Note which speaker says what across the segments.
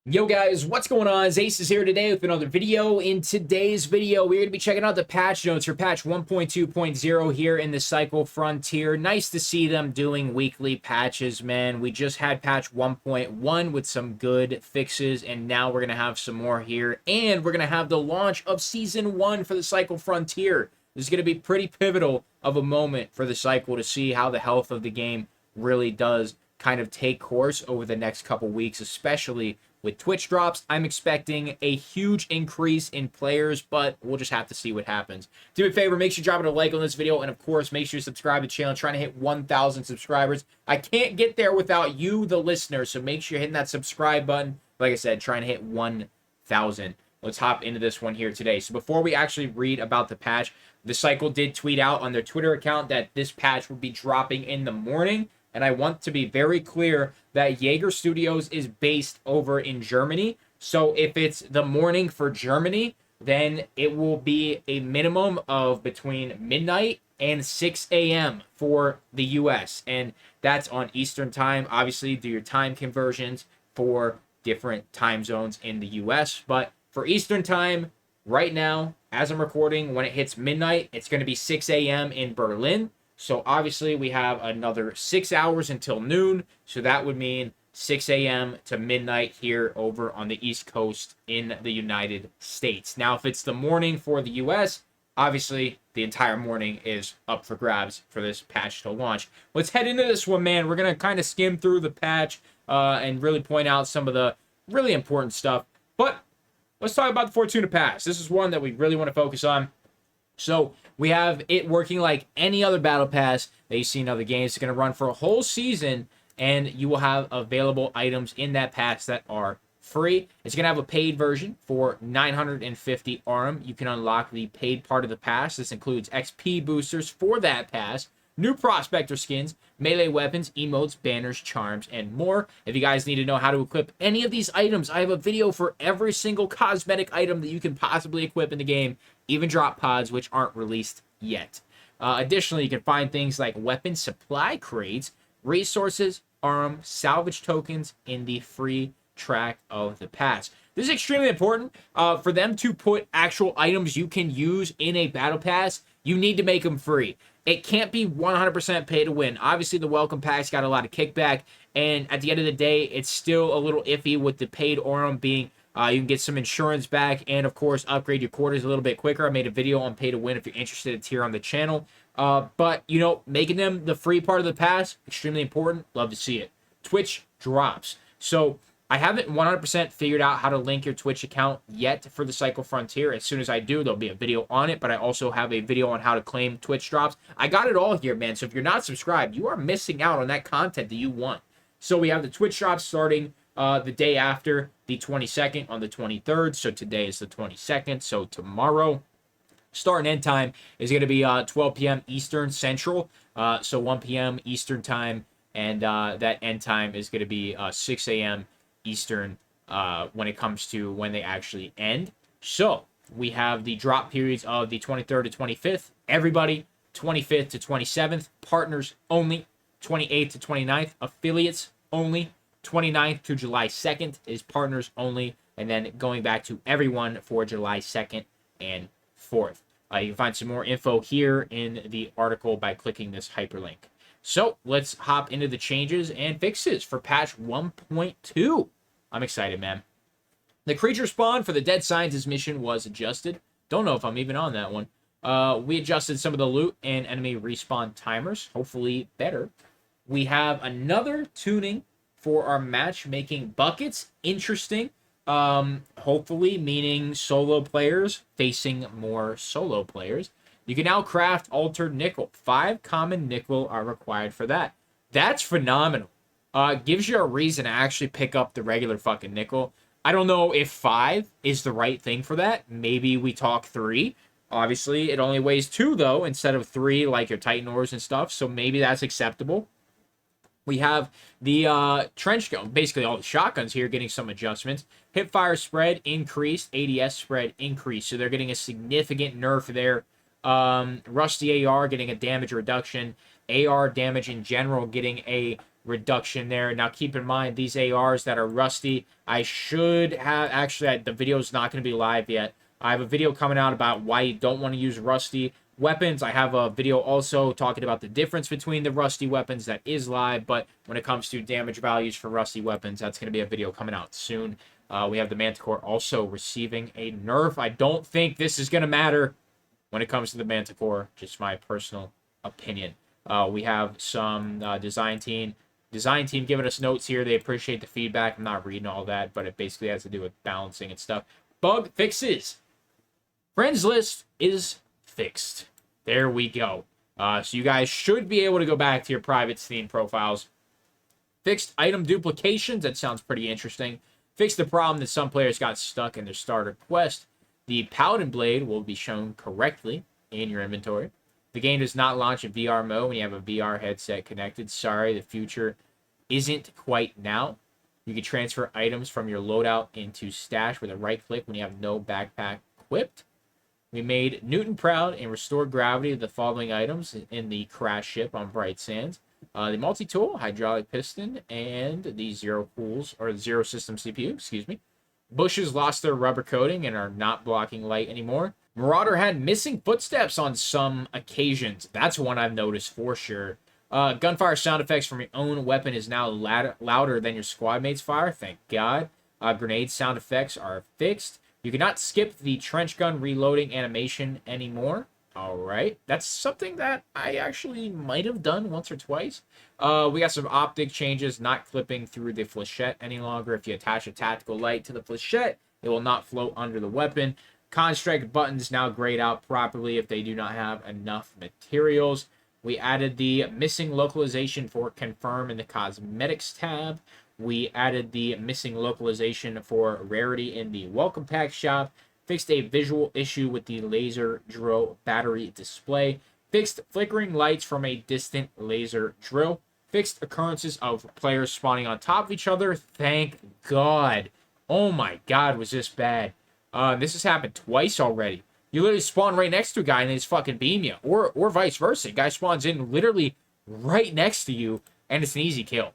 Speaker 1: Yo guys, what's going on? Ace is here today with another video. In today's video, we're going to be checking out the patch notes for patch 1.2.0 here in the Cycle Frontier. Nice to see them doing weekly patches, man. We just had patch 1.1 with some good fixes, and now we're going to have some more here. And we're going to have the launch of Season 1 for the Cycle Frontier. This is going to be pretty pivotal of a moment for the Cycle to see how the health of the game really does kind of take course over the next couple weeks, especially with Twitch drops. I'm expecting a huge increase in players, but we'll just have to see what happens. Do me a favor, make sure you drop a like on this video, and of course, make sure you subscribe to the channel. I'm trying to hit 1,000 subscribers. I can't get there without you, the listener, so make sure you're hitting that subscribe button. Like I said, trying to hit 1,000. Let's hop into this one here today. So before we actually read about the patch, the Cycle did tweet out on their Twitter account that this patch would be dropping in the morning. And I want to be very clear that Jaeger Studios is based over in Germany. So if it's the morning for Germany, then it will be a minimum of between midnight and 6 a.m. for the US. And that's on Eastern time. Obviously, do your time conversions for different time zones in the US. But for Eastern time, right now, as I'm recording, when it hits midnight, it's going to be 6 a.m. in Berlin. So obviously we have another 6 hours until noon. So that would mean 6 a.m. to midnight here over on the East Coast in the United States. Now, if it's the morning for the US, obviously the entire morning is up for grabs for this patch to launch. Let's head into this one, man. We're going to kind of skim through the patch and really point out some of the really important stuff. But let's talk about the Fortuna Pass. This is one that we really want to focus on. So we have it working like any other battle pass that you see in other games. It's going to run for a whole season, and you will have available items in that pass that are free. It's going to have a paid version for 950 ARM. You can unlock the paid part of the pass. This includes XP boosters for that pass, new prospector skins, melee weapons, emotes, banners, charms, and more. If you guys need to know how to equip any of these items, I have a video for every single cosmetic item that you can possibly equip in the game, even drop pods, which aren't released yet. Additionally, you can find things like weapon supply crates, resources, arm, salvage tokens in the free track of the pass. This is extremely important for them to put actual items you can use in a battle pass. You need to make them free. It can't be 100% pay to win. Obviously, the welcome pack's got a lot of kickback, and at the end of the day, it's still a little iffy with the paid Aurum being you can get some insurance back and, of course, upgrade your quarters a little bit quicker. I made a video on pay to win if you're interested. It's here on the channel. But, you know, making them the free part of the pass, extremely important. Love to see it. Twitch drops. So I haven't 100% figured out how to link your Twitch account yet for the Cycle Frontier. As soon as I do, there'll be a video on it, but I also have a video on how to claim Twitch drops. I got it all here, man. So if you're not subscribed, you are missing out on that content that you want. So we have the Twitch drops starting the day after the 22nd on the 23rd. So today is the 22nd. So tomorrow, start and end time is going to be 12 p.m. Eastern Central. So 1 p.m. Eastern time. And that end time is going to be 6 a.m. Eastern when it comes to when they actually end. So we have the drop periods of the 23rd to 25th. Everybody, 25th to 27th. Partners only. 28th to 29th. Affiliates only. 29th to July 2nd is partners only. And then going back to everyone for July 2nd and 4th. You can find some more info here in the article by clicking this hyperlink. So let's hop into the changes and fixes for patch 1.2. I'm excited, man. The creature spawn for the Dead Scientist mission was adjusted. Don't know if I'm even on that one. We adjusted some of the loot and enemy respawn timers. Hopefully better. We have another tuning for our matchmaking buckets. Interesting. Hopefully meaning solo players facing more solo players. You can now craft altered nickel. 5 common nickel are required for that. That's phenomenal. Gives you a reason to actually pick up the regular fucking nickel. I don't know if 5 is the right thing for that. Maybe we talk 3. Obviously, it only weighs 2, though, instead of 3 like your Titan ores and stuff. So maybe that's acceptable. We have the trench gun, basically all the shotguns here getting some adjustments. Hipfire spread increased, ADS spread increased. So they're getting a significant nerf there. Rusty AR getting a damage reduction. AR damage in general getting a reduction there. Now, keep in mind, these ARs that are rusty, I should have, actually, the video is not going to be live yet. I have a video coming out about why you don't want to use rusty weapons. I have a video also talking about the difference between the rusty weapons that is live, but when it comes to damage values for rusty weapons, that's going to be a video coming out soon. We have the Manticore also receiving a nerf. I don't think this is going to matter when it comes to the Manticore, just my personal opinion. We have some design team giving us notes here. They appreciate the feedback. I'm not reading all that, but it basically has to do with balancing and stuff. Bug fixes. Friends list is fixed. There we go. So you guys should be able to go back to your private Steam profiles. Fixed item duplications. That sounds pretty interesting. Fixed the problem that some players got stuck in their starter quest. The Paladin Blade will be shown correctly in your inventory. The game does not launch in VR mode when you have a VR headset connected. Sorry, the future isn't quite now. You can transfer items from your loadout into stash with a right click when you have no backpack equipped. We made Newton proud and restored gravity of the following items in the crash ship on Bright Sands. The multi-tool, hydraulic piston, and the zero system CPU, excuse me. Bushes lost their rubber coating and are not blocking light anymore. Marauder had missing footsteps on some occasions. That's one I've noticed for sure. Gunfire sound effects from your own weapon is now louder than your squad mate's fire. Thank God. Grenade sound effects are fixed. You cannot skip the trench gun reloading animation anymore. All right. That's something that I actually might have done once or twice. We got some optic changes, not clipping through the flechette any longer. If you attach a tactical light to the flechette, it will not float under the weapon. Construct buttons now grayed out properly if they do not have enough materials. We added the missing localization for confirm in the cosmetics tab. We added the missing localization for rarity in the welcome pack shop. Fixed a visual issue with the laser drill battery display. Fixed flickering lights from a distant laser drill. Fixed occurrences of players spawning on top of each other. Thank God. Oh my God, was this bad. This has happened twice already. You literally spawn right next to a guy and they just fucking beam you. Or vice versa. Guy spawns in literally right next to you and it's an easy kill.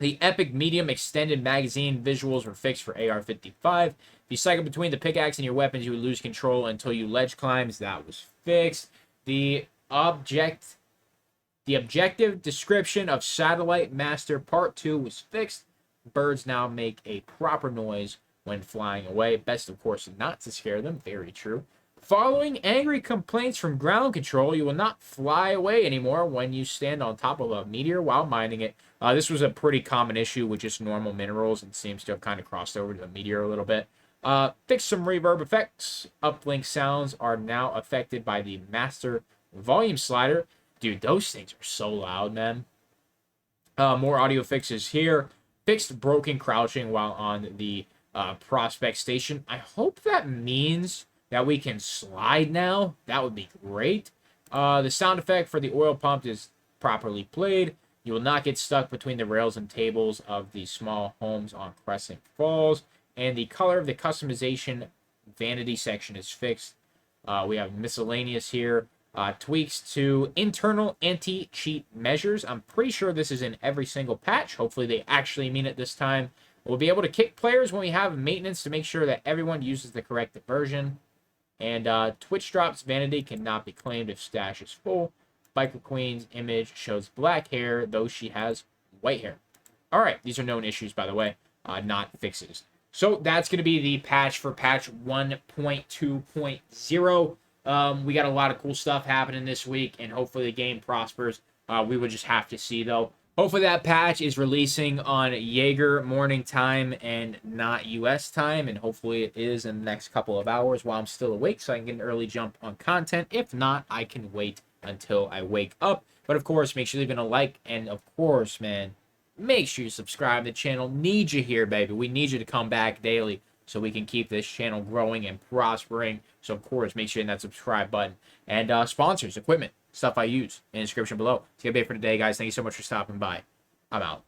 Speaker 1: The Epic Medium Extended Magazine visuals were fixed for AR-55. If you cycle between the pickaxe and your weapons, you would lose control until you ledge climbs. That was fixed. The objective description of Satellite Master Part 2 was fixed. Birds now make a proper noise when flying away. Best, of course, not to scare them. Very true. Following angry complaints from ground control, you will not fly away anymore when you stand on top of a meteor while mining it. This was a pretty common issue with just normal minerals and seems to have kind of crossed over to the meteor a little bit. Fixed some reverb effects. Uplink sounds are now affected by the master volume slider. Dude, those things are so loud, man. More audio fixes here. Fixed broken crouching while on the prospect station. I hope that means that we can slide now. That would be great. The sound effect for the oil pump is properly played. You will not get stuck between the rails and tables of the small homes on Crescent Falls. And the color of the customization vanity section is fixed. We have miscellaneous here. Tweaks to internal anti-cheat measures. I'm pretty sure this is in every single patch. Hopefully they actually mean it this time. We'll be able to kick players when we have maintenance to make sure that everyone uses the correct version. And Twitch drops vanity cannot be claimed if stash is full. Biker Queen's image shows black hair, though she has white hair. All right, these are known issues, by the way, not fixes. So that's going to be the patch for patch 1.2.0. We got a lot of cool stuff happening this week, and hopefully the game prospers. We would just have to see, though. Hopefully that patch is releasing on Jaeger morning time and not US time, and hopefully it is in the next couple of hours while I'm still awake so I can get an early jump on content. If not, I can wait until I wake up. But of course, make sure you're leaving a like, and of course, man, make sure you subscribe to the channel. Need you here, baby. We need you to come back daily so we can keep this channel growing and prospering. So of course, make sure you hit that subscribe button. And sponsors, equipment, stuff I use in the description below. It's going to be it for today, guys. Thank you so much for stopping by. I'm out.